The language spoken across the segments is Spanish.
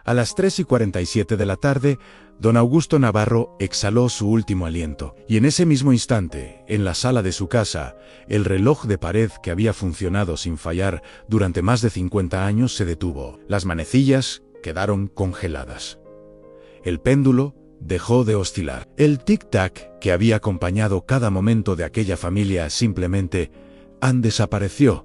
A las 3:47 de la tarde, don Augusto Navarro exhaló su último aliento, y en ese mismo instante, en la sala de su casa, el reloj de pared que había funcionado sin fallar durante más de 50 años se detuvo. Las manecillas quedaron congeladas. El péndulo dejó de oscilar. El tic-tac que había acompañado cada momento de aquella familia simplemente desapareció.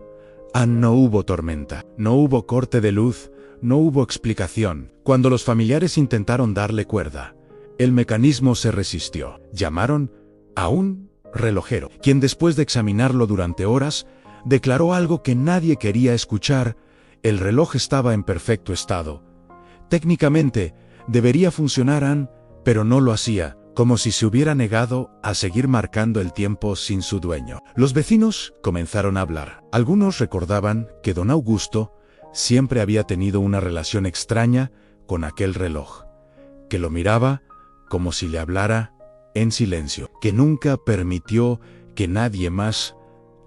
No hubo tormenta, no hubo corte de luz, no hubo explicación. Cuando los familiares intentaron darle cuerda, el mecanismo se resistió. Llamaron a un relojero, quien después de examinarlo durante horas, declaró algo que nadie quería escuchar: el reloj estaba en perfecto estado. Técnicamente, debería funcionar, pero no lo hacía, como si se hubiera negado a seguir marcando el tiempo sin su dueño. Los vecinos comenzaron a hablar. Algunos recordaban que don Augusto siempre había tenido una relación extraña con aquel reloj, que lo miraba como si le hablara en silencio, que nunca permitió que nadie más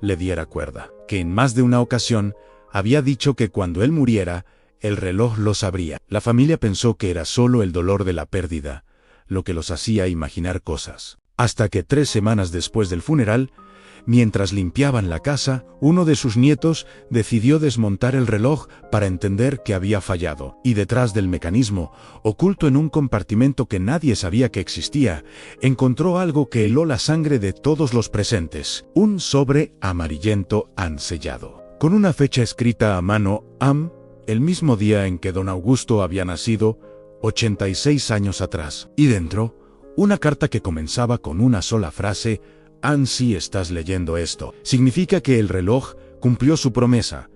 le diera cuerda, que en más de una ocasión había dicho que cuando él muriera, el reloj lo sabría. La familia pensó que era solo el dolor de la pérdida lo que los hacía imaginar cosas. Hasta que 3 semanas después del funeral, mientras limpiaban la casa, uno de sus nietos decidió desmontar el reloj para entender que había fallado, y detrás del mecanismo, oculto en un compartimento que nadie sabía que existía, encontró algo que heló la sangre de todos los presentes: un sobre amarillento sellado, con una fecha escrita a mano, el mismo día en que don Augusto había nacido, 86 años atrás, y dentro, una carta que comenzaba con una sola frase: si estás leyendo esto, significa que el reloj cumplió su promesa.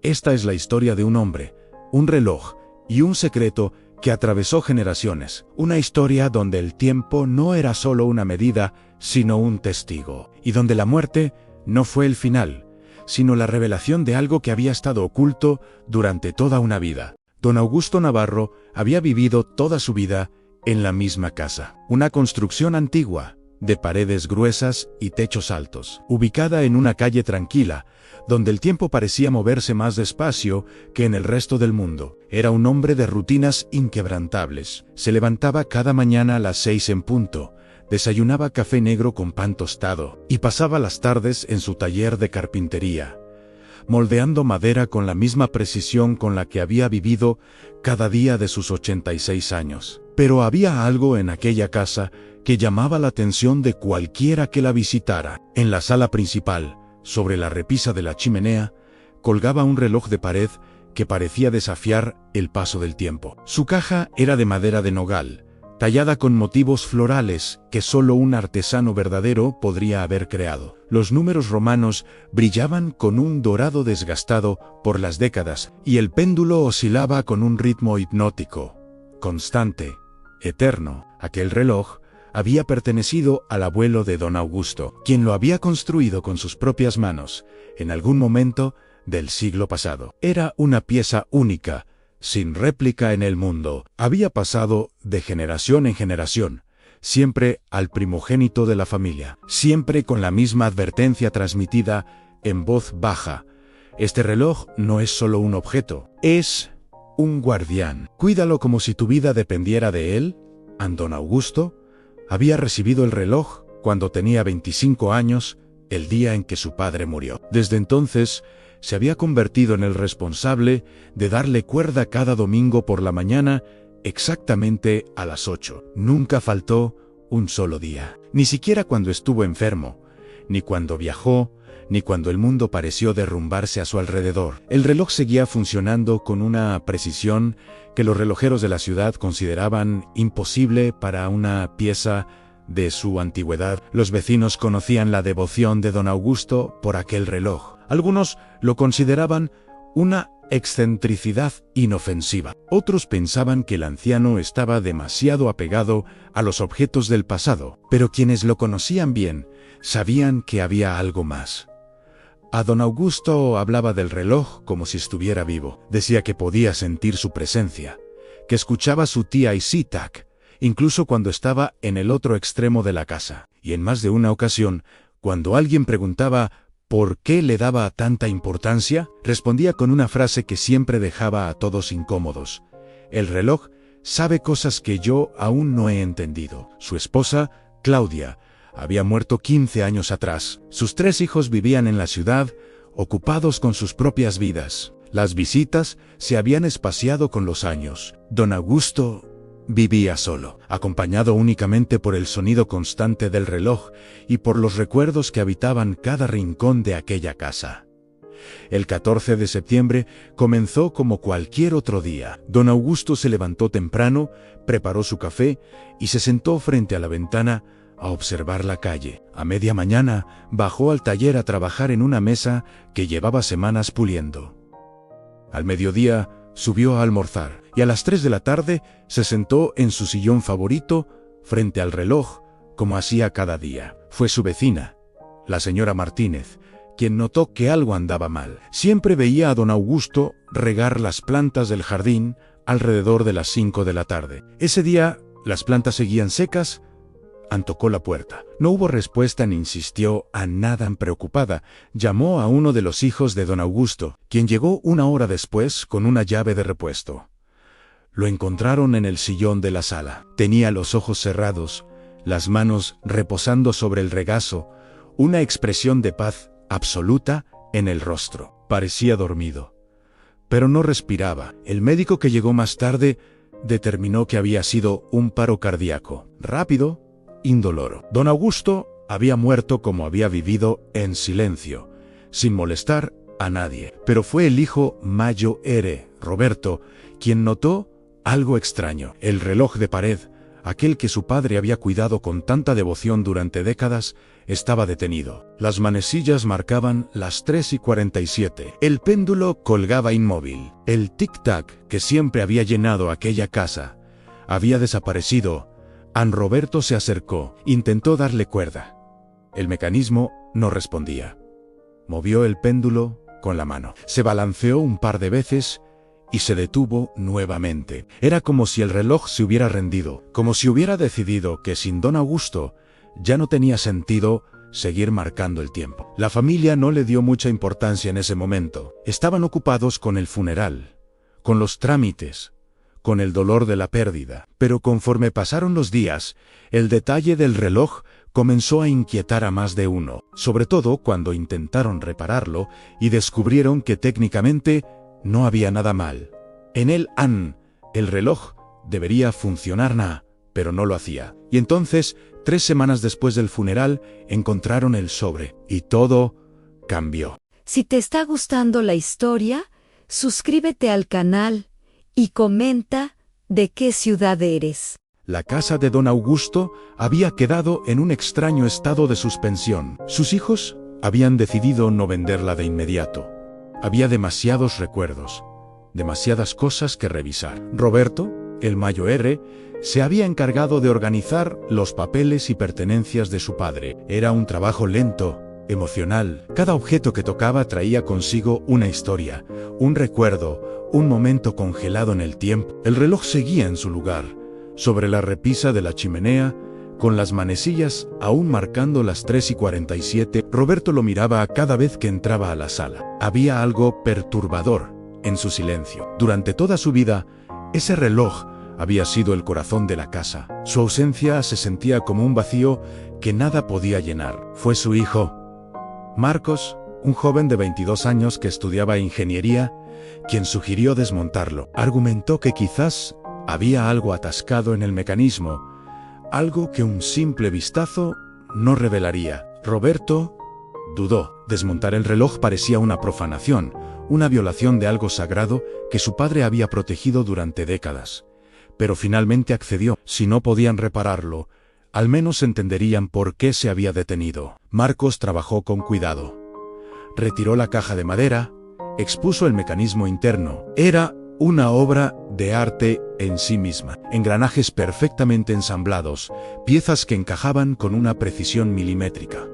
Esta es la historia de un hombre, un reloj y un secreto que atravesó generaciones, una historia donde el tiempo no era solo una medida, sino un testigo, y donde la muerte no fue el final, sino la revelación de algo que había estado oculto durante toda una vida. Don Augusto Navarro había vivido toda su vida en la misma casa, una construcción antigua, de paredes gruesas y techos altos, ubicada en una calle tranquila, donde el tiempo parecía moverse más despacio que en el resto del mundo. Era un hombre de rutinas inquebrantables. Se levantaba cada mañana a las 6 en punto, desayunaba café negro con pan tostado, y pasaba las tardes en su taller de carpintería, moldeando madera con la misma precisión con la que había vivido cada día de sus 86 años. Pero había algo en aquella casa que llamaba la atención de cualquiera que la visitara. En la sala principal, sobre la repisa de la chimenea, colgaba un reloj de pared que parecía desafiar el paso del tiempo. Su caja era de madera de nogal, tallada con motivos florales que solo un artesano verdadero podría haber creado. Los números romanos brillaban con un dorado desgastado por las décadas, y el péndulo oscilaba con un ritmo hipnótico, constante, eterno. Aquel reloj había pertenecido al abuelo de don Augusto, quien lo había construido con sus propias manos, en algún momento del siglo pasado. Era una pieza única, sin réplica en el mundo. Había pasado de generación en generación, siempre al primogénito de la familia, siempre con la misma advertencia transmitida en voz baja: este reloj no es solo un objeto, es un guardián. Cuídalo como si tu vida dependiera de él. Don Augusto había recibido el reloj cuando tenía 25 años, el día en que su padre murió. Desde entonces, se había convertido en el responsable de darle cuerda cada domingo por la mañana, exactamente a las 8. Nunca faltó un solo día, ni siquiera cuando estuvo enfermo, ni cuando viajó, ni cuando el mundo pareció derrumbarse a su alrededor. El reloj seguía funcionando con una precisión que los relojeros de la ciudad consideraban imposible para una pieza de su antigüedad. Los vecinos conocían la devoción de don Augusto por aquel reloj. Algunos lo consideraban una excentricidad inofensiva. Otros pensaban que el anciano estaba demasiado apegado a los objetos del pasado, pero quienes lo conocían bien sabían que había algo más. A don Augusto hablaba del reloj como si estuviera vivo. Decía que podía sentir su presencia, que escuchaba su tic-tac, incluso cuando estaba en el otro extremo de la casa. Y en más de una ocasión, cuando alguien preguntaba ¿por qué le daba tanta importancia?, respondía con una frase que siempre dejaba a todos incómodos: El reloj sabe cosas que yo aún no he entendido. Su esposa, Claudia, había muerto 15 años atrás. Sus 3 hijos vivían en la ciudad, ocupados con sus propias vidas. Las visitas se habían espaciado con los años. Don Augusto vivía solo, acompañado únicamente por el sonido constante del reloj y por los recuerdos que habitaban cada rincón de aquella casa. El 14 de septiembre comenzó como cualquier otro día. Don Augusto se levantó temprano, preparó su café y se sentó frente a la ventana a observar la calle. A media mañana bajó al taller a trabajar en una mesa que llevaba semanas puliendo. Al mediodía subió a almorzar y a las 3 de la tarde se sentó en su sillón favorito frente al reloj, como hacía cada día. Fue su vecina, la señora Martínez, quien notó que algo andaba mal. Siempre veía a don Augusto regar las plantas del jardín alrededor de las 5 de la tarde. Ese día las plantas seguían secas. Tocó la puerta. No hubo respuesta ni insistió a nada preocupada. Llamó a uno de los hijos de don Augusto, quien llegó 1 hora después con una llave de repuesto. Lo encontraron en el sillón de la sala. Tenía los ojos cerrados, las manos reposando sobre el regazo, una expresión de paz absoluta en el rostro. Parecía dormido, pero no respiraba. El médico que llegó más tarde determinó que había sido un paro cardíaco, rápido, indoloro. Don Augusto había muerto como había vivido, en silencio, sin molestar a nadie. Pero fue el hijo mayor, Roberto, quien notó algo extraño. El reloj de pared, aquel que su padre había cuidado con tanta devoción durante décadas, estaba detenido. Las manecillas marcaban las 3:47. El péndulo colgaba inmóvil. El tic-tac que siempre había llenado aquella casa había desaparecido. Roberto se acercó, intentó darle cuerda. El mecanismo no respondía. Movió el péndulo con la mano. Se balanceó un par de veces y se detuvo nuevamente. Era como si el reloj se hubiera rendido, como si hubiera decidido que sin don Augusto ya no tenía sentido seguir marcando el tiempo. La familia no le dio mucha importancia en ese momento. Estaban ocupados con el funeral, con los trámites, con el dolor de la pérdida. Pero conforme pasaron los días, el detalle del reloj comenzó a inquietar a más de uno, sobre todo cuando intentaron repararlo y descubrieron que técnicamente no había nada mal. En el reloj debería funcionar, pero no lo hacía. Y entonces, 3 semanas después del funeral, encontraron el sobre y todo cambió. Si te está gustando la historia, suscríbete al canal y comenta de qué ciudad eres. La casa de don Augusto había quedado en un extraño estado de suspensión. Sus hijos habían decidido no venderla de inmediato. Había demasiados recuerdos, demasiadas cosas que revisar. Roberto, el mayor, se había encargado de organizar los papeles y pertenencias de su padre. Era un trabajo lento, emocional. Cada objeto que tocaba traía consigo una historia, un recuerdo, un momento congelado en el tiempo. El reloj seguía en su lugar, sobre la repisa de la chimenea, con las manecillas aún marcando las 3:47. Roberto lo miraba cada vez que entraba a la sala. Había algo perturbador en su silencio. Durante toda su vida, ese reloj había sido el corazón de la casa. Su ausencia se sentía como un vacío que nada podía llenar. Fue su hijo, Marcos, un joven de 22 años que estudiaba ingeniería, quien sugirió desmontarlo. Argumentó que quizás había algo atascado en el mecanismo, algo que un simple vistazo no revelaría. Roberto dudó. Desmontar el reloj parecía una profanación, una violación de algo sagrado que su padre había protegido durante décadas. Pero finalmente accedió. Si no podían repararlo, al menos entenderían por qué se había detenido. Marcos trabajó con cuidado. Retiró la caja de madera, expuso el mecanismo interno. Era una obra de arte en sí misma. Engranajes perfectamente ensamblados, piezas que encajaban con una precisión milimétrica.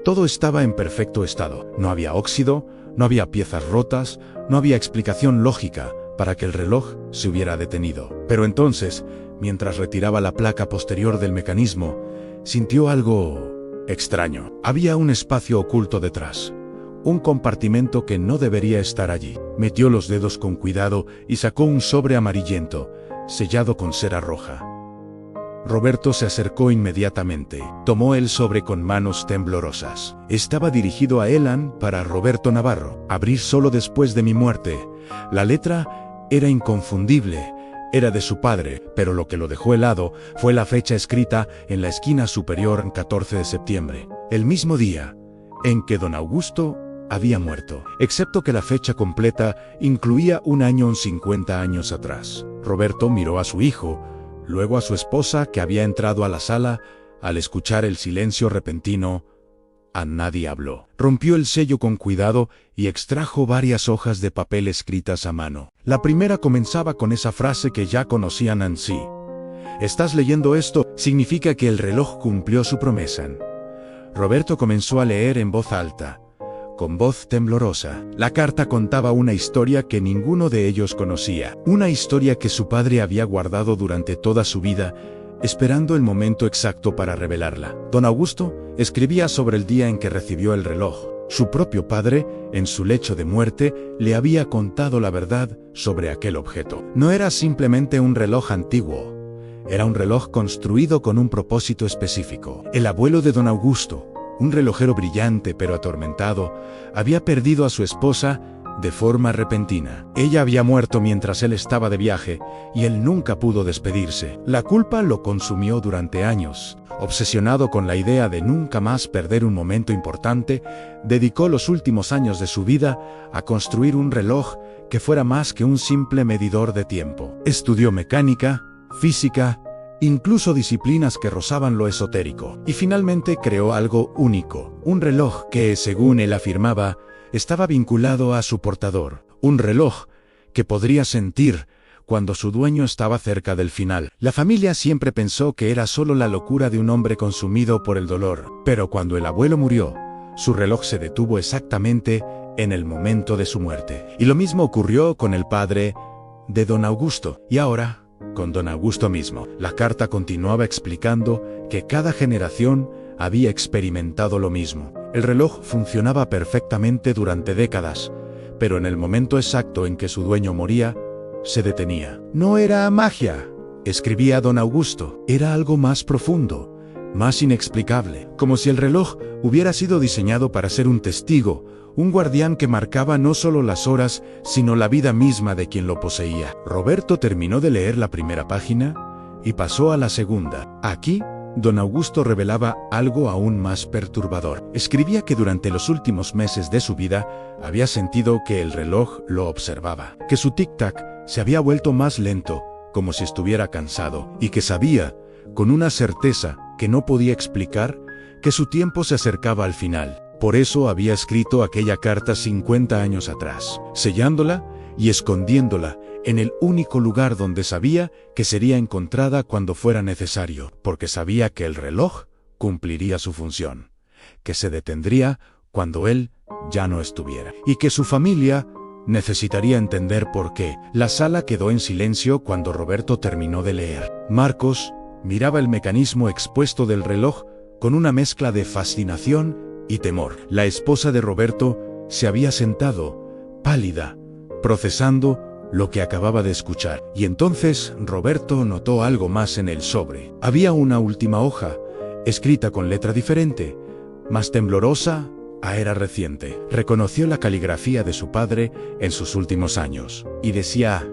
Todo estaba en perfecto estado. No había óxido, no había piezas rotas, no había explicación lógica para que el reloj se hubiera detenido. Pero entonces, mientras retiraba la placa posterior del mecanismo, sintió algo extraño. Había un espacio oculto detrás, un compartimento que no debería estar allí. Metió los dedos con cuidado y sacó un sobre amarillento, sellado con cera roja. Roberto se acercó inmediatamente. Tomó el sobre con manos temblorosas. Estaba dirigido a Elan para Roberto Navarro. Abrir solo después de mi muerte. La letra era inconfundible. Era de su padre, pero lo que lo dejó helado fue la fecha escrita en la esquina superior, 14 de septiembre. El mismo día en que don Augusto había muerto. Excepto que la fecha completa incluía un año 50 años atrás. Roberto miró a su hijo, luego a su esposa, que había entrado a la sala. Al escuchar el silencio repentino, a nadie habló. Rompió el sello con cuidado y extrajo varias hojas de papel escritas a mano. La primera comenzaba con esa frase que ya conocía Nancy. «Estás leyendo esto, significa que el reloj cumplió su promesa». Roberto comenzó a leer en voz alta, con voz temblorosa. La carta contaba una historia que ninguno de ellos conocía. Una historia que su padre había guardado durante toda su vida, esperando el momento exacto para revelarla. Don Augusto escribía sobre el día en que recibió el reloj. Su propio padre, en su lecho de muerte, le había contado la verdad sobre aquel objeto. No era simplemente un reloj antiguo. Era un reloj construido con un propósito específico. El abuelo de don Augusto, un relojero brillante pero atormentado, había perdido a su esposa de forma repentina. Ella había muerto mientras él estaba de viaje y él nunca pudo despedirse. La culpa lo consumió durante años. Obsesionado con la idea de nunca más perder un momento importante, dedicó los últimos años de su vida a construir un reloj que fuera más que un simple medidor de tiempo. Estudió mecánica, física, incluso disciplinas que rozaban lo esotérico. Y finalmente creó algo único, un reloj que, según él afirmaba, estaba vinculado a su portador. Un reloj que podría sentir cuando su dueño estaba cerca del final. La familia siempre pensó que era solo la locura de un hombre consumido por el dolor. Pero cuando el abuelo murió, su reloj se detuvo exactamente en el momento de su muerte. Y lo mismo ocurrió con el padre de don Augusto. Y ahora, con don Augusto mismo. La carta continuaba explicando que cada generación había experimentado lo mismo. El reloj funcionaba perfectamente durante décadas, pero en el momento exacto en que su dueño moría, se detenía. No era magia, escribía don Augusto, era algo más profundo, más inexplicable, como si el reloj hubiera sido diseñado para ser un testigo, un guardián que marcaba no solo las horas, sino la vida misma de quien lo poseía. Roberto terminó de leer la primera página y pasó a la segunda. Aquí, don Augusto revelaba algo aún más perturbador. Escribía que durante los últimos meses de su vida había sentido que el reloj lo observaba, que su tic-tac se había vuelto más lento, como si estuviera cansado, y que sabía, con una certeza que no podía explicar, que su tiempo se acercaba al final. Por eso había escrito aquella carta 50 años atrás, sellándola y escondiéndola en el único lugar donde sabía que sería encontrada cuando fuera necesario, porque sabía que el reloj cumpliría su función, que se detendría cuando él ya no estuviera, y que su familia necesitaría entender por qué. La sala quedó en silencio cuando Roberto terminó de leer. Marcos miraba el mecanismo expuesto del reloj con una mezcla de fascinación y temor. La esposa de Roberto se había sentado, pálida, procesando lo que acababa de escuchar. Y entonces Roberto notó algo más en el sobre. Había una última hoja, escrita con letra diferente, más temblorosa, a era reciente. Reconoció la caligrafía de su padre en sus últimos años. Y decía,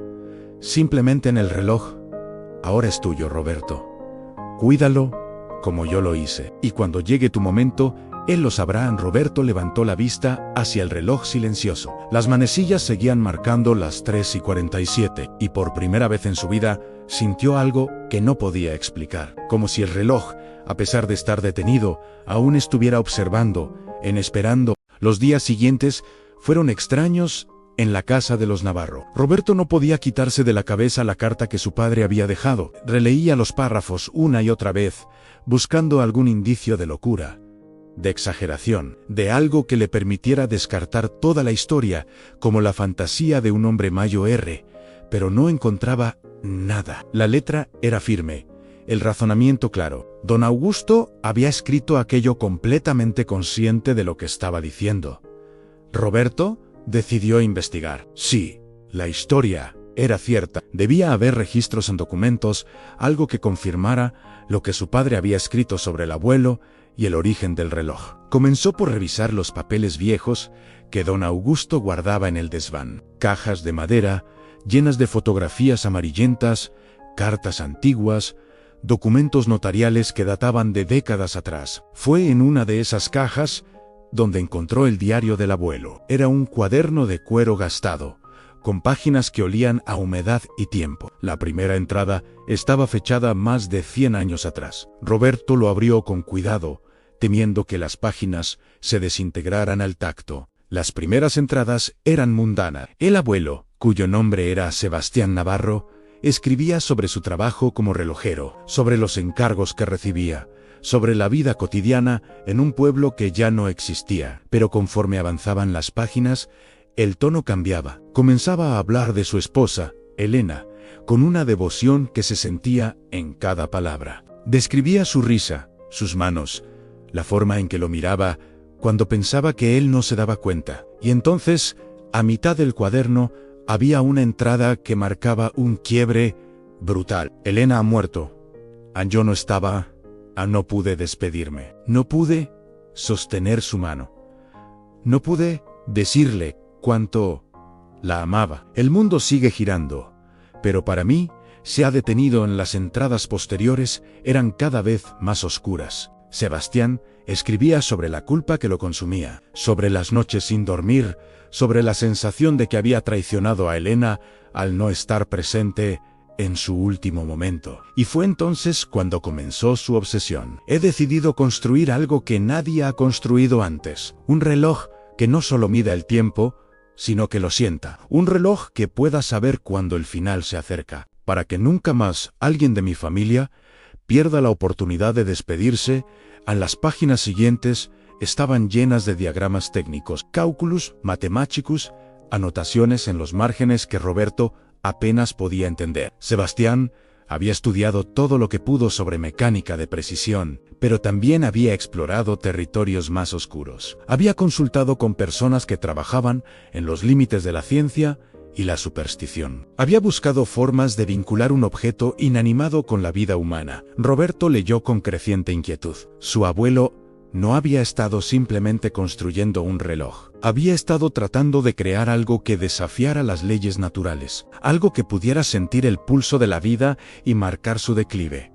simplemente en el reloj, ahora es tuyo, Roberto. Cuídalo como yo lo hice. Y cuando llegue tu momento, él lo sabrá. Roberto levantó la vista hacia el reloj silencioso. Las manecillas seguían marcando las 3:47, y por primera vez en su vida sintió algo que no podía explicar. Como si el reloj, a pesar de estar detenido, aún estuviera observando, esperando. Los días siguientes fueron extraños en la casa de los Navarro. Roberto no podía quitarse de la cabeza la carta que su padre había dejado. Releía los párrafos una y otra vez, buscando algún indicio de locura, de exageración, de algo que le permitiera descartar toda la historia como la fantasía de un hombre mayor, pero no encontraba nada. La letra era firme, el razonamiento claro. Don Augusto había escrito aquello completamente consciente de lo que estaba diciendo. Roberto decidió investigar. Sí, la historia era cierta. Debía haber registros en documentos, algo que confirmara lo que su padre había escrito sobre el abuelo y el origen del reloj. Comenzó por revisar los papeles viejos que don Augusto guardaba en el desván. Cajas de madera, llenas de fotografías amarillentas, cartas antiguas, documentos notariales que databan de décadas atrás. Fue en una de esas cajas donde encontró el diario del abuelo. Era un cuaderno de cuero gastado, con páginas que olían a humedad y tiempo. La primera entrada estaba fechada más de 100 años atrás. Roberto lo abrió con cuidado, temiendo que las páginas se desintegraran al tacto. Las primeras entradas eran mundanas. El abuelo, cuyo nombre era Sebastián Navarro, escribía sobre su trabajo como relojero, sobre los encargos que recibía, sobre la vida cotidiana en un pueblo que ya no existía. Pero conforme avanzaban las páginas, el tono cambiaba. Comenzaba a hablar de su esposa, Elena, con una devoción que se sentía en cada palabra. Describía su risa, sus manos, la forma en que lo miraba cuando pensaba que él no se daba cuenta. Y entonces, a mitad del cuaderno, había una entrada que marcaba un quiebre brutal. Elena ha muerto. Yo no estaba. No pude despedirme. No pude sostener su mano. No pude decirle cuánto la amaba. El mundo sigue girando, pero para mí se ha detenido. En las entradas posteriores eran cada vez más oscuras. Sebastián escribía sobre la culpa que lo consumía, sobre las noches sin dormir, sobre la sensación de que había traicionado a Elena al no estar presente en su último momento. Y fue entonces cuando comenzó su obsesión. He decidido construir algo que nadie ha construido antes. Un reloj que no solo mida el tiempo, sino que lo sienta. Un reloj que pueda saber cuando el final se acerca, para que nunca más alguien de mi familia pierda la oportunidad de despedirse. En las páginas siguientes estaban llenas de diagramas técnicos, cálculos matemáticos, anotaciones en los márgenes que Roberto apenas podía entender. Sebastián había estudiado todo lo que pudo sobre mecánica de precisión, pero también había explorado territorios más oscuros. Había consultado con personas que trabajaban en los límites de la ciencia y la superstición. Había buscado formas de vincular un objeto inanimado con la vida humana. Roberto leyó con creciente inquietud. Su abuelo no había estado simplemente construyendo un reloj. Había estado tratando de crear algo que desafiara las leyes naturales, algo que pudiera sentir el pulso de la vida y marcar su declive.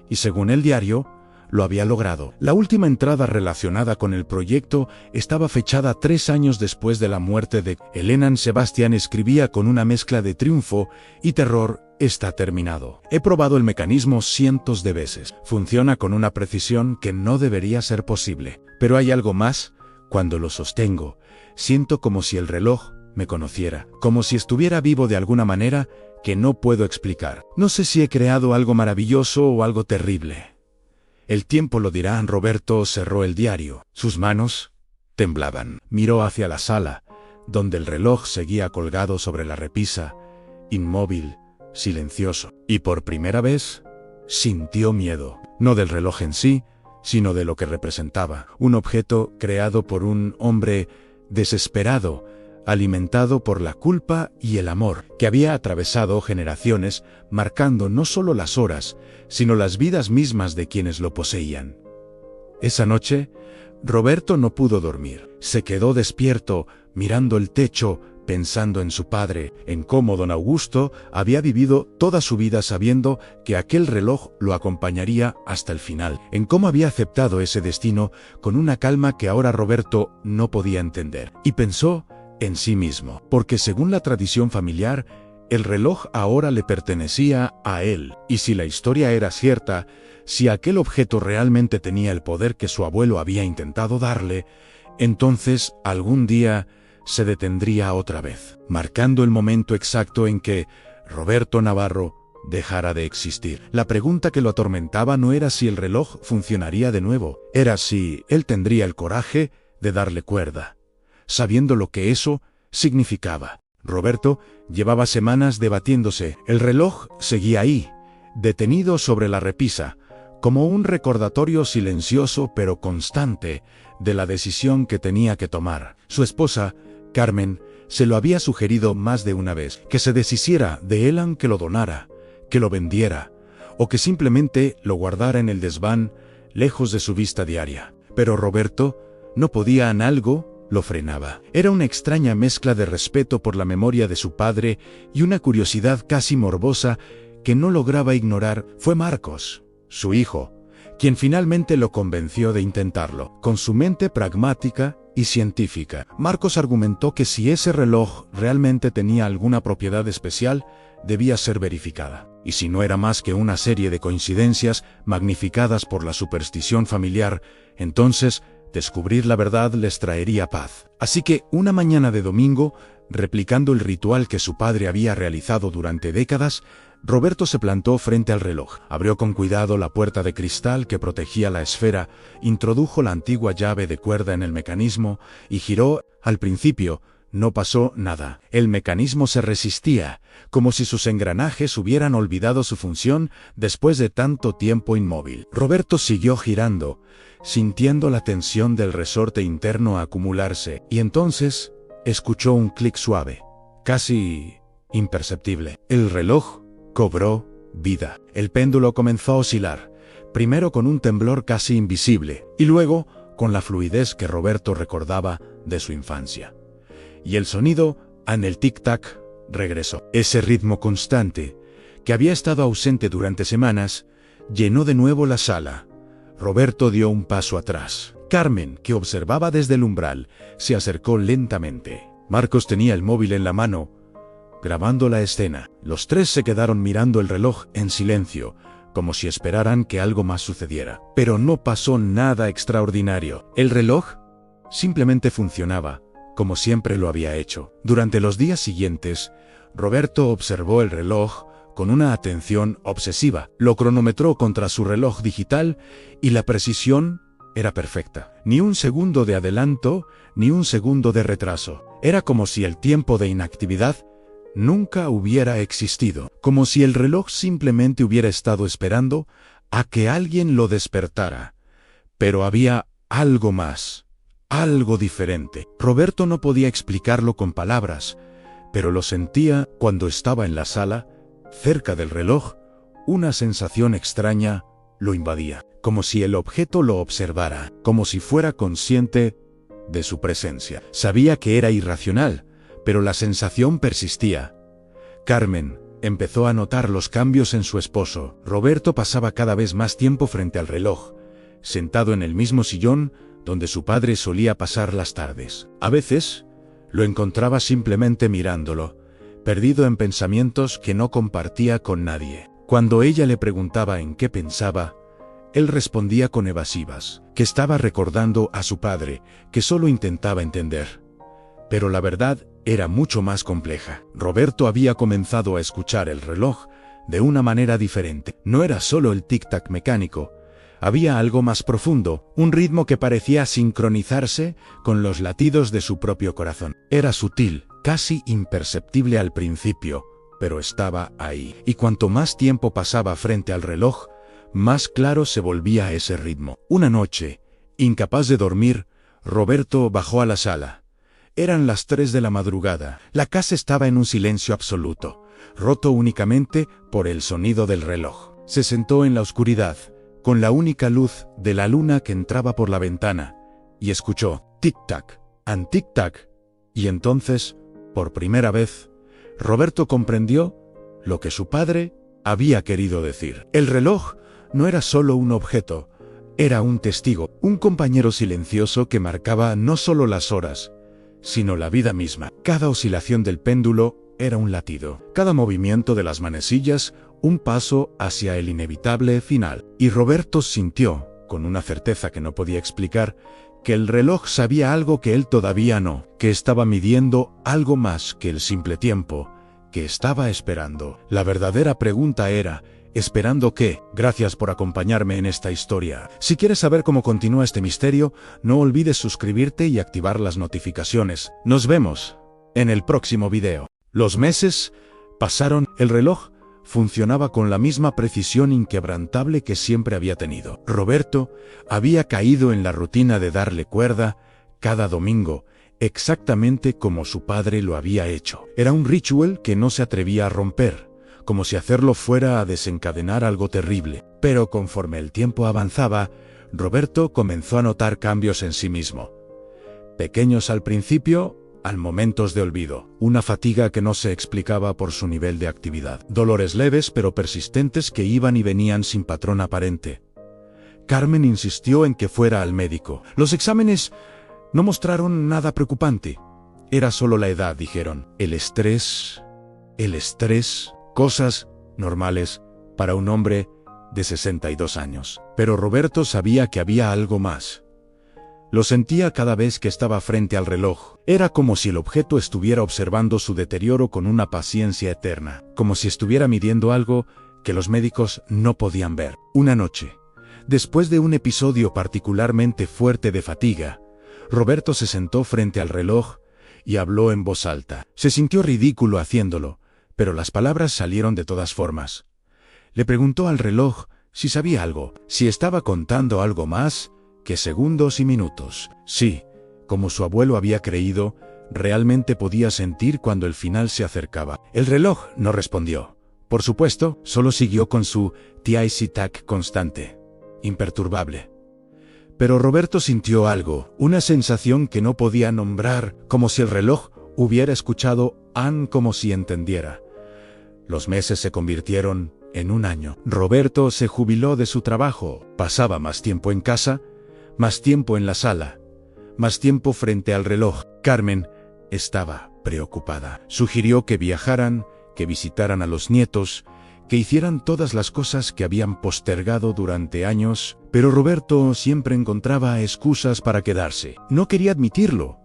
Y según el diario, lo había logrado. La última entrada relacionada con el proyecto estaba fechada 3 años después de la muerte de Elena. Sebastián escribía con una mezcla de triunfo y terror: está terminado. He probado el mecanismo cientos de veces. Funciona con una precisión que no debería ser posible. Pero hay algo más. Cuando lo sostengo, siento como si el reloj me conociera, como si estuviera vivo de alguna manera que no puedo explicar. No sé si he creado algo maravilloso o algo terrible. El tiempo lo dirá. Roberto cerró el diario. Sus manos temblaban. Miró hacia la sala, donde el reloj seguía colgado sobre la repisa, inmóvil, silencioso. Y por primera vez, sintió miedo. No del reloj en sí, sino de lo que representaba. Un objeto creado por un hombre desesperado, alimentado por la culpa y el amor, que había atravesado generaciones, marcando no solo las horas, sino las vidas mismas de quienes lo poseían. Esa noche, Roberto no pudo dormir. Se quedó despierto, mirando el techo, pensando en su padre, en cómo don Augusto había vivido toda su vida sabiendo que aquel reloj lo acompañaría hasta el final, en cómo había aceptado ese destino con una calma que ahora Roberto no podía entender. Y pensó en sí mismo, porque según la tradición familiar, el reloj ahora le pertenecía a él. Y si la historia era cierta, si aquel objeto realmente tenía el poder que su abuelo había intentado darle, entonces algún día se detendría otra vez, marcando el momento exacto en que Roberto Navarro dejara de existir. La pregunta que lo atormentaba no era si el reloj funcionaría de nuevo, era si él tendría el coraje de darle cuerda, sabiendo lo que eso significaba. Roberto llevaba semanas debatiéndose. El reloj seguía ahí, detenido sobre la repisa, como un recordatorio silencioso pero constante de la decisión que tenía que tomar. Su esposa, Carmen, se lo había sugerido más de una vez, que se deshiciera de él, que lo donara, que lo vendiera, o que simplemente lo guardara en el desván, lejos de su vista diaria. Pero Roberto no podía, en algo lo frenaba. Era una extraña mezcla de respeto por la memoria de su padre y una curiosidad casi morbosa que no lograba ignorar. Fue Marcos, su hijo, quien finalmente lo convenció de intentarlo. Con su mente pragmática y científica, Marcos argumentó que si ese reloj realmente tenía alguna propiedad especial, debía ser verificada. Y si no era más que una serie de coincidencias magnificadas por la superstición familiar, entonces descubrir la verdad les traería paz. Así que, una mañana de domingo, replicando el ritual que su padre había realizado durante décadas, Roberto se plantó frente al reloj, abrió con cuidado la puerta de cristal que protegía la esfera, introdujo la antigua llave de cuerda en el mecanismo y giró. Al principio, no pasó nada. El mecanismo se resistía, como si sus engranajes hubieran olvidado su función después de tanto tiempo inmóvil. Roberto siguió girando, sintiendo la tensión del resorte interno acumularse, y entonces escuchó un clic suave, casi imperceptible. El reloj cobró vida. El péndulo comenzó a oscilar, primero con un temblor casi invisible, y luego con la fluidez que Roberto recordaba de su infancia. Y el sonido, en el tic-tac, regresó. Ese ritmo constante, que había estado ausente durante semanas, llenó de nuevo la sala. Roberto dio un paso atrás. Carmen, que observaba desde el umbral, se acercó lentamente. Marcos tenía el móvil en la mano, grabando la escena. Los tres se quedaron mirando el reloj en silencio, como si esperaran que algo más sucediera. Pero no pasó nada extraordinario. El reloj simplemente funcionaba, como siempre lo había hecho. Durante los días siguientes, Roberto observó el reloj con una atención obsesiva. Lo cronometró contra su reloj digital y la precisión era perfecta. Ni un segundo de adelanto, ni un segundo de retraso. Era como si el tiempo de inactividad nunca hubiera existido, como si el reloj simplemente hubiera estado esperando a que alguien lo despertara. Pero había algo más, algo diferente. Roberto no podía explicarlo con palabras, pero lo sentía cuando estaba en la sala, cerca del reloj. Una sensación extraña lo invadía, como si el objeto lo observara, como si fuera consciente de su presencia. Sabía que era irracional, pero la sensación persistía. Carmen empezó a notar los cambios en su esposo. Roberto pasaba cada vez más tiempo frente al reloj, sentado en el mismo sillón donde su padre solía pasar las tardes. A veces, lo encontraba simplemente mirándolo, perdido en pensamientos que no compartía con nadie. Cuando ella le preguntaba en qué pensaba, él respondía con evasivas, que estaba recordando a su padre, que solo intentaba entender. Pero la verdad era mucho más compleja. Roberto había comenzado a escuchar el reloj de una manera diferente. No era solo el tic-tac mecánico. Había algo más profundo, un ritmo que parecía sincronizarse con los latidos de su propio corazón. Era sutil, casi imperceptible al principio, pero estaba ahí. Y cuanto más tiempo pasaba frente al reloj, más claro se volvía ese ritmo. Una noche, incapaz de dormir, Roberto bajó a la sala. Eran las 3 de la madrugada. La casa estaba en un silencio absoluto, roto únicamente por el sonido del reloj. Se sentó en la oscuridad, con la única luz de la luna que entraba por la ventana, y escuchó tic-tac, and tic-tac. Y entonces, por primera vez, Roberto comprendió lo que su padre había querido decir. El reloj no era solo un objeto, era un testigo, un compañero silencioso que marcaba no solo las horas, sino la vida misma. Cada oscilación del péndulo era un latido, cada movimiento de las manecillas un paso hacia el inevitable final. Y Roberto sintió, con una certeza que no podía explicar, que el reloj sabía algo que él todavía no, que estaba midiendo algo más que el simple tiempo, que estaba esperando. La verdadera pregunta era, ¿esperando qué? Gracias por acompañarme en esta historia. Si quieres saber cómo continúa este misterio, no olvides suscribirte y activar las notificaciones. Nos vemos en el próximo video. Los meses pasaron, el reloj funcionaba con la misma precisión inquebrantable que siempre había tenido. Roberto había caído en la rutina de darle cuerda cada domingo, exactamente como su padre lo había hecho. Era un ritual que no se atrevía a romper, como si hacerlo fuera a desencadenar algo terrible. Pero conforme el tiempo avanzaba, Roberto comenzó a notar cambios en sí mismo. Pequeños al principio, al momentos de olvido, una fatiga que no se explicaba por su nivel de actividad, dolores leves pero persistentes que iban y venían sin patrón aparente. Carmen insistió en que fuera al médico. Los exámenes no mostraron nada preocupante. Era solo la edad, dijeron. El estrés, cosas normales para un hombre de 62 años. Pero Roberto sabía que había algo más. Lo sentía cada vez que estaba frente al reloj. Era como si el objeto estuviera observando su deterioro con una paciencia eterna, como si estuviera midiendo algo que los médicos no podían ver. Una noche, después de un episodio particularmente fuerte de fatiga, Roberto se sentó frente al reloj y habló en voz alta. Se sintió ridículo haciéndolo, pero las palabras salieron de todas formas. Le preguntó al reloj si sabía algo, si estaba contando algo más que segundos y minutos. Sí, como su abuelo había creído, realmente podía sentir cuando el final se acercaba. El reloj no respondió. Por supuesto, solo siguió con su tic-tac constante, imperturbable. Pero Roberto sintió algo, una sensación que no podía nombrar, como si el reloj hubiera escuchado como si entendiera. Los meses se convirtieron en un año. Roberto se jubiló de su trabajo, pasaba más tiempo en casa, más tiempo en la sala, más tiempo frente al reloj. Carmen estaba preocupada. Sugirió que viajaran, que visitaran a los nietos, que hicieran todas las cosas que habían postergado durante años, pero Roberto siempre encontraba excusas para quedarse. No quería admitirlo,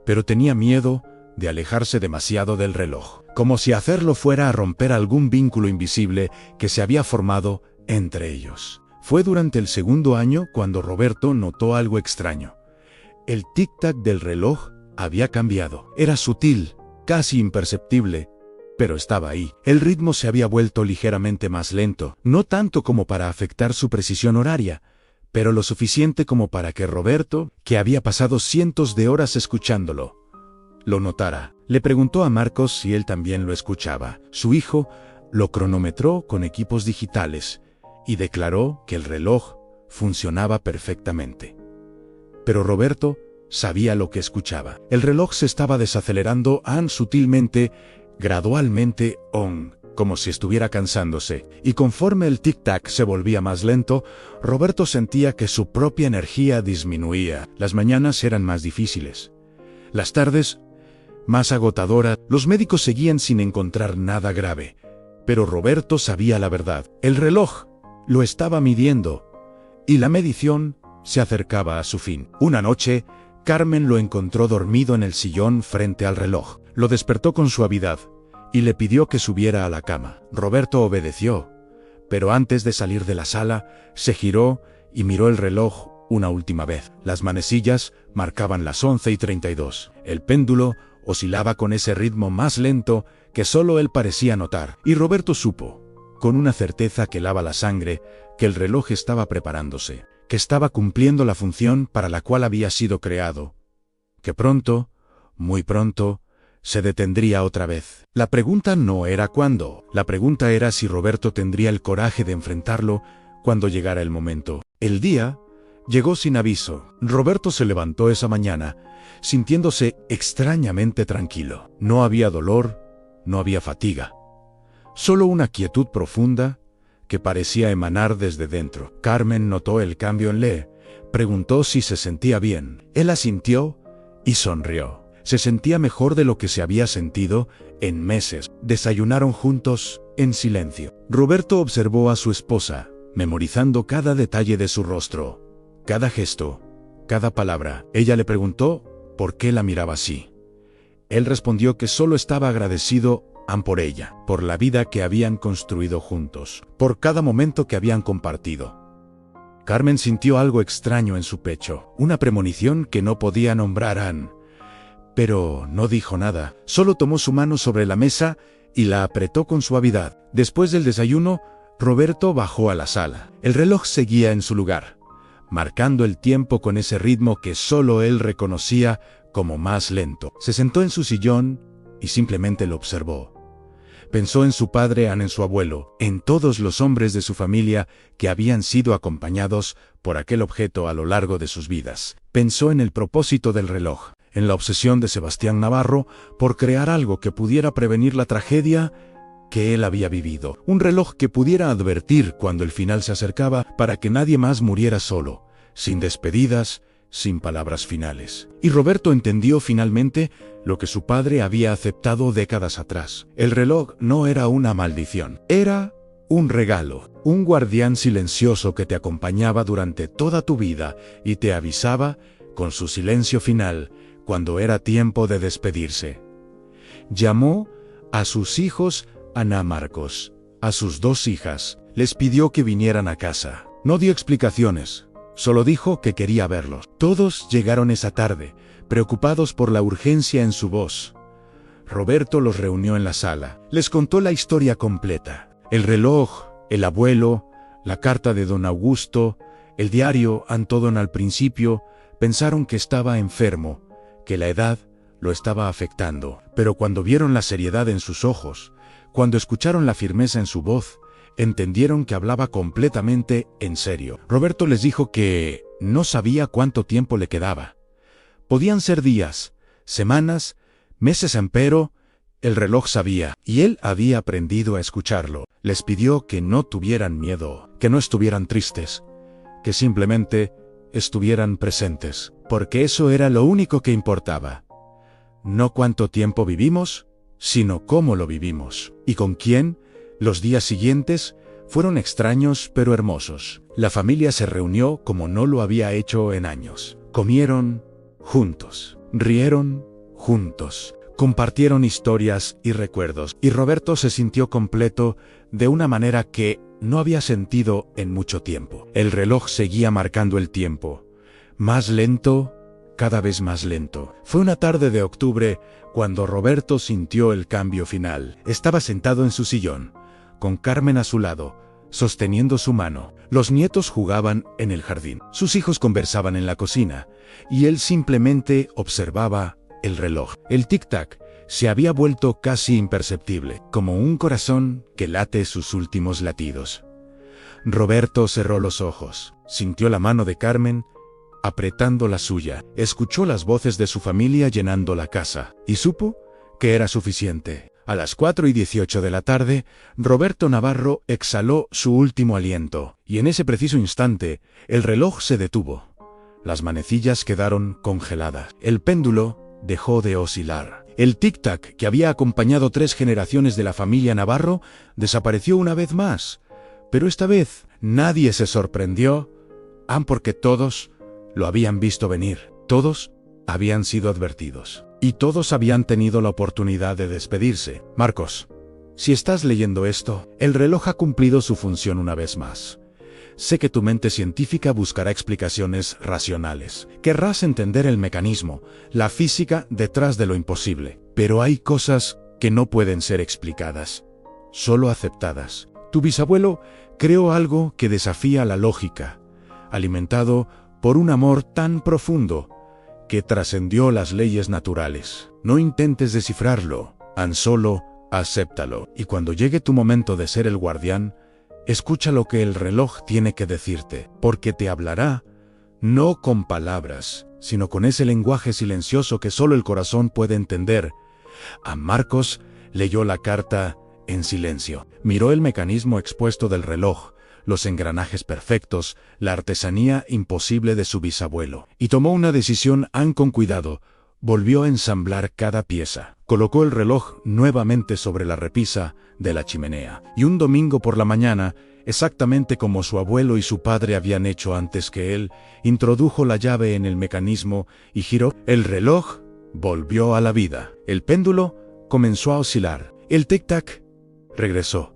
pero tenía miedo de alejarse demasiado del reloj, como si hacerlo fuera a romper algún vínculo invisible que se había formado entre ellos. Fue durante el segundo año cuando Roberto notó algo extraño. El tic-tac del reloj había cambiado. Era sutil, casi imperceptible, pero estaba ahí. El ritmo se había vuelto ligeramente más lento, no tanto como para afectar su precisión horaria, pero lo suficiente como para que Roberto, que había pasado cientos de horas escuchándolo, lo notara. Le preguntó a Marcos si él también lo escuchaba. Su hijo lo cronometró con equipos digitales y declaró que el reloj funcionaba perfectamente. Pero Roberto sabía lo que escuchaba. El reloj se estaba desacelerando sutilmente, gradualmente, como si estuviera cansándose, y conforme el tic-tac se volvía más lento, Roberto sentía que su propia energía disminuía. Las mañanas eran más difíciles. Las tardes, más agotadoras. Los médicos seguían sin encontrar nada grave. Pero Roberto sabía la verdad. El reloj lo estaba midiendo, y la medición se acercaba a su fin. Una noche, Carmen lo encontró dormido en el sillón frente al reloj. Lo despertó con suavidad y le pidió que subiera a la cama. Roberto obedeció, pero antes de salir de la sala, se giró y miró el reloj una última vez. Las manecillas marcaban las 11:32. El péndulo oscilaba con ese ritmo más lento que solo él parecía notar, y Roberto supo, con una certeza que helaba la sangre, que el reloj estaba preparándose, que estaba cumpliendo la función para la cual había sido creado, que pronto, muy pronto, se detendría otra vez. La pregunta no era cuándo, la pregunta era si Roberto tendría el coraje de enfrentarlo cuando llegara el momento. El día llegó sin aviso. Roberto se levantó esa mañana, sintiéndose extrañamente tranquilo. No había dolor, no había fatiga, solo una quietud profunda que parecía emanar desde dentro. Carmen notó el cambio en él, preguntó si se sentía bien. Él asintió y sonrió. Se sentía mejor de lo que se había sentido en meses. Desayunaron juntos, en silencio. Roberto observó a su esposa, memorizando cada detalle de su rostro, cada gesto, cada palabra. Ella le preguntó por qué la miraba así. Él respondió que solo estaba agradecido por ella, por la vida que habían construido juntos, por cada momento que habían compartido. Carmen sintió algo extraño en su pecho, una premonición que no podía nombrar pero no dijo nada. Solo tomó su mano sobre la mesa y la apretó con suavidad. Después del desayuno, Roberto bajó a la sala. El reloj seguía en su lugar, marcando el tiempo con ese ritmo que solo él reconocía como más lento. Se sentó en su sillón y simplemente lo observó. Pensó en su padre, en su abuelo, en todos los hombres de su familia que habían sido acompañados por aquel objeto a lo largo de sus vidas. Pensó en el propósito del reloj, en la obsesión de Sebastián Navarro por crear algo que pudiera prevenir la tragedia que él había vivido. Un reloj que pudiera advertir cuando el final se acercaba para que nadie más muriera solo, sin despedidas, sin palabras finales. Y Roberto entendió finalmente lo que su padre había aceptado décadas atrás. El reloj no era una maldición, era un regalo, un guardián silencioso que te acompañaba durante toda tu vida y te avisaba con su silencio final cuando era tiempo de despedirse. Llamó a sus hijos Ana Marcos, a sus 2 hijas, les pidió que vinieran a casa. No dio explicaciones. Solo dijo que quería verlos. Todos llegaron esa tarde, preocupados por la urgencia en su voz. Roberto los reunió en la sala. Les contó la historia completa. El reloj, el abuelo, la carta de don Augusto, el diario. Antón al principio pensaron que estaba enfermo, que la edad lo estaba afectando. Pero cuando vieron la seriedad en sus ojos, cuando escucharon la firmeza en su voz, entendieron que hablaba completamente en serio. Roberto les dijo que no sabía cuánto tiempo le quedaba. Podían ser días, semanas, meses, pero el reloj sabía, y él había aprendido a escucharlo. Les pidió que no tuvieran miedo, que no estuvieran tristes, que simplemente estuvieran presentes, porque eso era lo único que importaba. No cuánto tiempo vivimos, sino cómo lo vivimos. ¿Y con quién? Los días siguientes fueron extraños pero hermosos. La familia se reunió como no lo había hecho en años. Comieron juntos, rieron juntos, compartieron historias y recuerdos, y Roberto se sintió completo de una manera que no había sentido en mucho tiempo. El reloj seguía marcando el tiempo, más lento, cada vez más lento. Fue una tarde de octubre cuando Roberto sintió el cambio final. Estaba sentado en su sillón, con Carmen a su lado, sosteniendo su mano. Los nietos jugaban en el jardín. Sus hijos conversaban en la cocina, y él simplemente observaba el reloj. El tic-tac se había vuelto casi imperceptible, como un corazón que late sus últimos latidos. Roberto cerró los ojos, sintió la mano de Carmen apretando la suya, escuchó las voces de su familia llenando la casa, y supo que era suficiente. A las 4:18 de la tarde, Roberto Navarro exhaló su último aliento, y en ese preciso instante, el reloj se detuvo. Las manecillas quedaron congeladas. El péndulo dejó de oscilar. El tic-tac que había acompañado 3 generaciones de la familia Navarro desapareció una vez más. Pero esta vez nadie se sorprendió, porque todos lo habían visto venir. Todos habían sido advertidos. Y todos habían tenido la oportunidad de despedirse. Marcos, si estás leyendo esto, el reloj ha cumplido su función una vez más. Sé que tu mente científica buscará explicaciones racionales. Querrás entender el mecanismo, la física detrás de lo imposible. Pero hay cosas que no pueden ser explicadas, solo aceptadas. Tu bisabuelo creó algo que desafía la lógica, alimentado por un amor tan profundo que trascendió las leyes naturales. No intentes descifrarlo, solo acéptalo. Y cuando llegue tu momento de ser el guardián, escucha lo que el reloj tiene que decirte, porque te hablará, no con palabras, sino con ese lenguaje silencioso que solo el corazón puede entender. Marcos leyó la carta en silencio. Miró el mecanismo expuesto del reloj, los engranajes perfectos, la artesanía imposible de su bisabuelo. Y tomó una decisión con cuidado. Volvió a ensamblar cada pieza. Colocó el reloj nuevamente sobre la repisa de la chimenea. Y un domingo por la mañana, exactamente como su abuelo y su padre habían hecho antes que él, introdujo la llave en el mecanismo y giró. El reloj volvió a la vida. El péndulo comenzó a oscilar. El tic-tac regresó,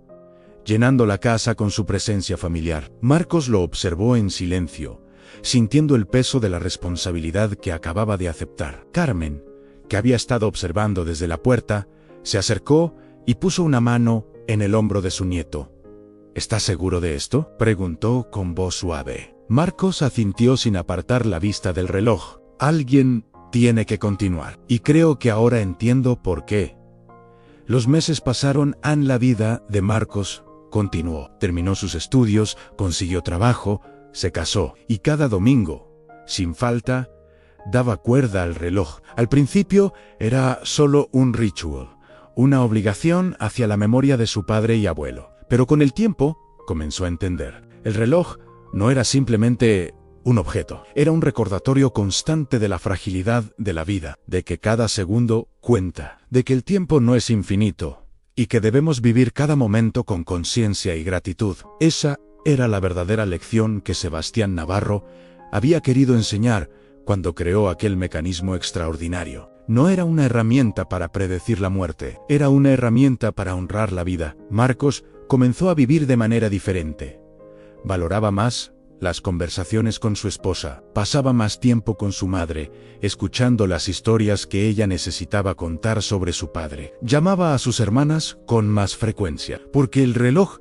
llenando la casa con su presencia familiar. Marcos lo observó en silencio, sintiendo el peso de la responsabilidad que acababa de aceptar. Carmen, que había estado observando desde la puerta, se acercó y puso una mano en el hombro de su nieto. ¿Estás seguro de esto?, preguntó con voz suave. Marcos asintió sin apartar la vista del reloj. Alguien tiene que continuar. Y creo que ahora entiendo por qué. Los meses pasaron en la vida de Marcos. Continuó. Terminó sus estudios, consiguió trabajo, se casó. Y cada domingo, sin falta, daba cuerda al reloj. Al principio era solo un ritual, una obligación hacia la memoria de su padre y abuelo. Pero con el tiempo comenzó a entender. El reloj no era simplemente un objeto, era un recordatorio constante de la fragilidad de la vida, de que cada segundo cuenta, de que el tiempo no es infinito y que debemos vivir cada momento con conciencia y gratitud. Esa era la verdadera lección que Sebastián Navarro había querido enseñar cuando creó aquel mecanismo extraordinario. No era una herramienta para predecir la muerte, era una herramienta para honrar la vida. Marcos comenzó a vivir de manera diferente. Valoraba más las conversaciones con su esposa, pasaba más tiempo con su madre, escuchando las historias que ella necesitaba contar sobre su padre. Llamaba a sus hermanas con más frecuencia, porque el reloj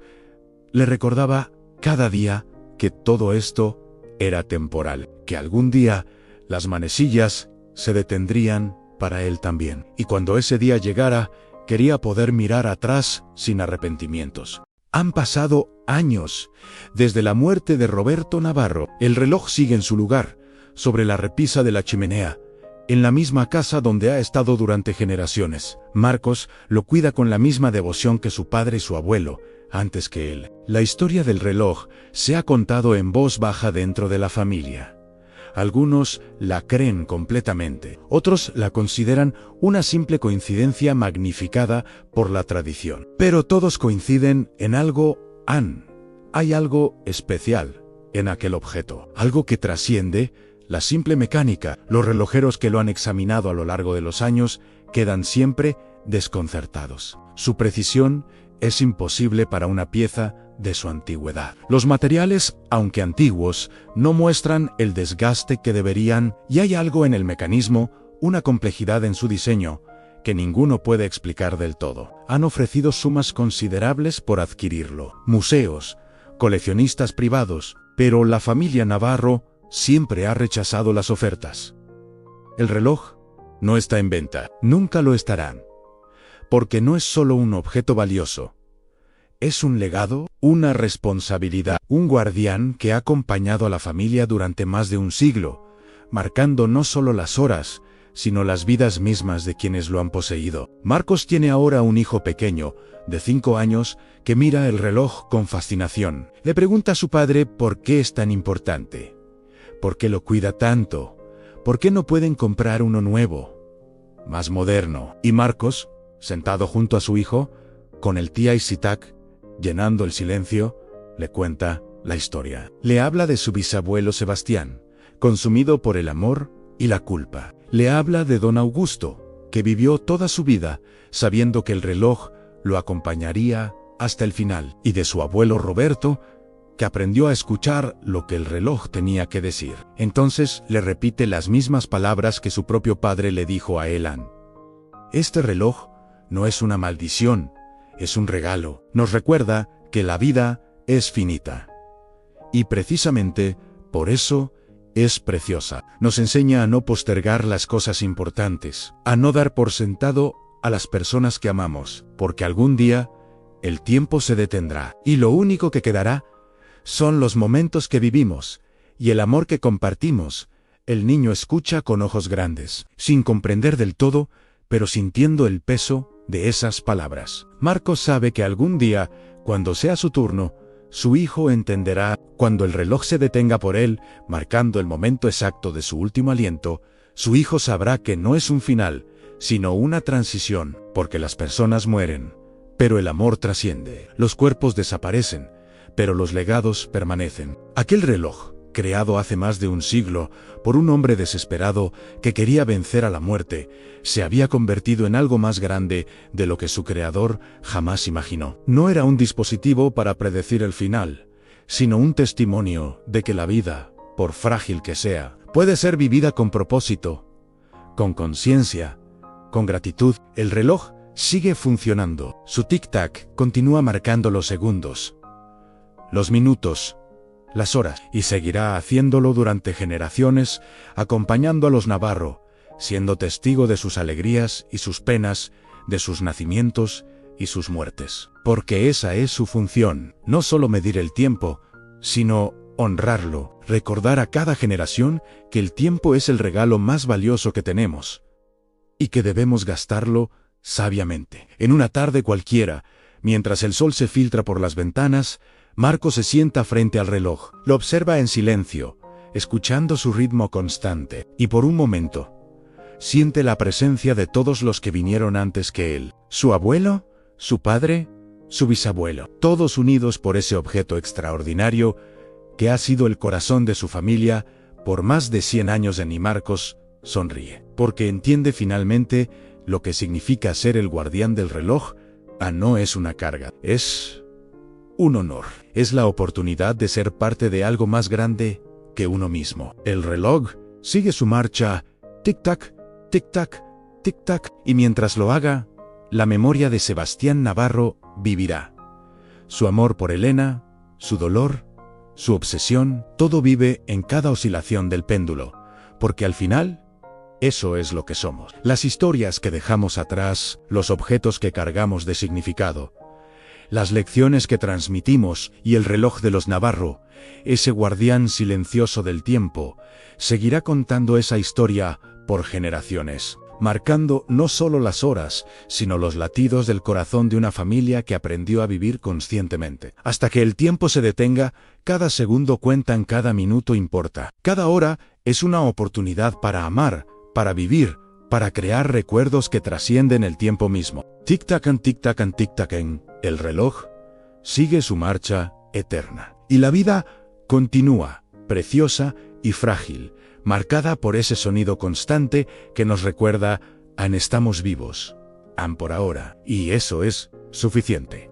le recordaba cada día que todo esto era temporal, que algún día las manecillas se detendrían para él también. Y cuando ese día llegara, quería poder mirar atrás sin arrepentimientos. Han pasado años desde la muerte de Roberto Navarro. El reloj sigue en su lugar, sobre la repisa de la chimenea, en la misma casa donde ha estado durante generaciones. Marcos lo cuida con la misma devoción que su padre y su abuelo, antes que él. La historia del reloj se ha contado en voz baja dentro de la familia. Algunos la creen completamente, otros la consideran una simple coincidencia magnificada por la tradición. Pero todos coinciden en algo. Hay algo especial en aquel objeto, algo que trasciende la simple mecánica. Los relojeros que lo han examinado a lo largo de los años quedan siempre desconcertados. Su precisión es imposible para una pieza de su antigüedad. Los materiales, aunque antiguos, no muestran el desgaste que deberían, y hay algo en el mecanismo, una complejidad en su diseño, que ninguno puede explicar del todo. Han ofrecido sumas considerables por adquirirlo. Museos, coleccionistas privados, pero la familia Navarro siempre ha rechazado las ofertas. El reloj no está en venta, nunca lo estarán, porque no es solo un objeto valioso. Es un legado, una responsabilidad, un guardián que ha acompañado a la familia durante más de un siglo, marcando no solo las horas, sino las vidas mismas de quienes lo han poseído. Marcos tiene ahora un hijo pequeño, de 5 años, que mira el reloj con fascinación. Le pregunta a su padre por qué es tan importante, por qué lo cuida tanto, por qué no pueden comprar uno nuevo, más moderno. Y Marcos, sentado junto a su hijo, con el tía Isitak, llenando el silencio, le cuenta la historia. Le habla de su bisabuelo Sebastián, consumido por el amor y la culpa. Le habla de don Augusto, que vivió toda su vida sabiendo que el reloj lo acompañaría hasta el final, y de su abuelo Roberto, que aprendió a escuchar lo que el reloj tenía que decir. Entonces le repite las mismas palabras que su propio padre le dijo a Elan. Este reloj no es una maldición, es un regalo. Nos recuerda que la vida es finita. Y precisamente por eso es preciosa. Nos enseña a no postergar las cosas importantes, a no dar por sentado a las personas que amamos, porque algún día el tiempo se detendrá, y lo único que quedará son los momentos que vivimos y el amor que compartimos. El niño escucha con ojos grandes, sin comprender del todo, pero sintiendo el peso de esas palabras. Marcos sabe que algún día, cuando sea su turno, su hijo entenderá. Cuando el reloj se detenga por él, marcando el momento exacto de su último aliento, su hijo sabrá que no es un final, sino una transición, porque las personas mueren, pero el amor trasciende. Los cuerpos desaparecen, pero los legados permanecen. Aquel reloj, creado hace más de un siglo por un hombre desesperado que quería vencer a la muerte, se había convertido en algo más grande de lo que su creador jamás imaginó. No era un dispositivo para predecir el final, sino un testimonio de que la vida, por frágil que sea, puede ser vivida con propósito, con conciencia, con gratitud. El reloj sigue funcionando. Su tic-tac continúa marcando los segundos, los minutos, las horas, y seguirá haciéndolo durante generaciones, acompañando a los Navarro, siendo testigo de sus alegrías y sus penas, de sus nacimientos y sus muertes. Porque esa es su función, no solo medir el tiempo, sino honrarlo, recordar a cada generación que el tiempo es el regalo más valioso que tenemos, y que debemos gastarlo sabiamente. En una tarde cualquiera, mientras el sol se filtra por las ventanas, Marco se sienta frente al reloj, lo observa en silencio, escuchando su ritmo constante, y por un momento, siente la presencia de todos los que vinieron antes que él. Su abuelo, su padre, su bisabuelo, todos unidos por ese objeto extraordinario que ha sido el corazón de su familia por más de 100 años. Y Marcos sonríe, porque entiende finalmente lo que significa ser el guardián del reloj. No es una carga, es un honor. Es la oportunidad de ser parte de algo más grande que uno mismo. El reloj sigue su marcha, tic-tac, tic-tac, tic-tac, y mientras lo haga, la memoria de Sebastián Navarro vivirá. Su amor por Elena, su dolor, su obsesión, todo vive en cada oscilación del péndulo, porque al final, eso es lo que somos. Las historias que dejamos atrás, los objetos que cargamos de significado, las lecciones que transmitimos y el reloj de los Navarro, ese guardián silencioso del tiempo, seguirá contando esa historia por generaciones, marcando no solo las horas, sino los latidos del corazón de una familia que aprendió a vivir conscientemente. Hasta que el tiempo se detenga, cada segundo cuenta, cada minuto importa. Cada hora es una oportunidad para amar, para vivir, para crear recuerdos que trascienden el tiempo mismo. Tic-tacan, tic-tacan, tic-tacen, el reloj sigue su marcha eterna. Y la vida continúa, preciosa y frágil, marcada por ese sonido constante que nos recuerda: estamos vivos, por ahora, y eso es suficiente.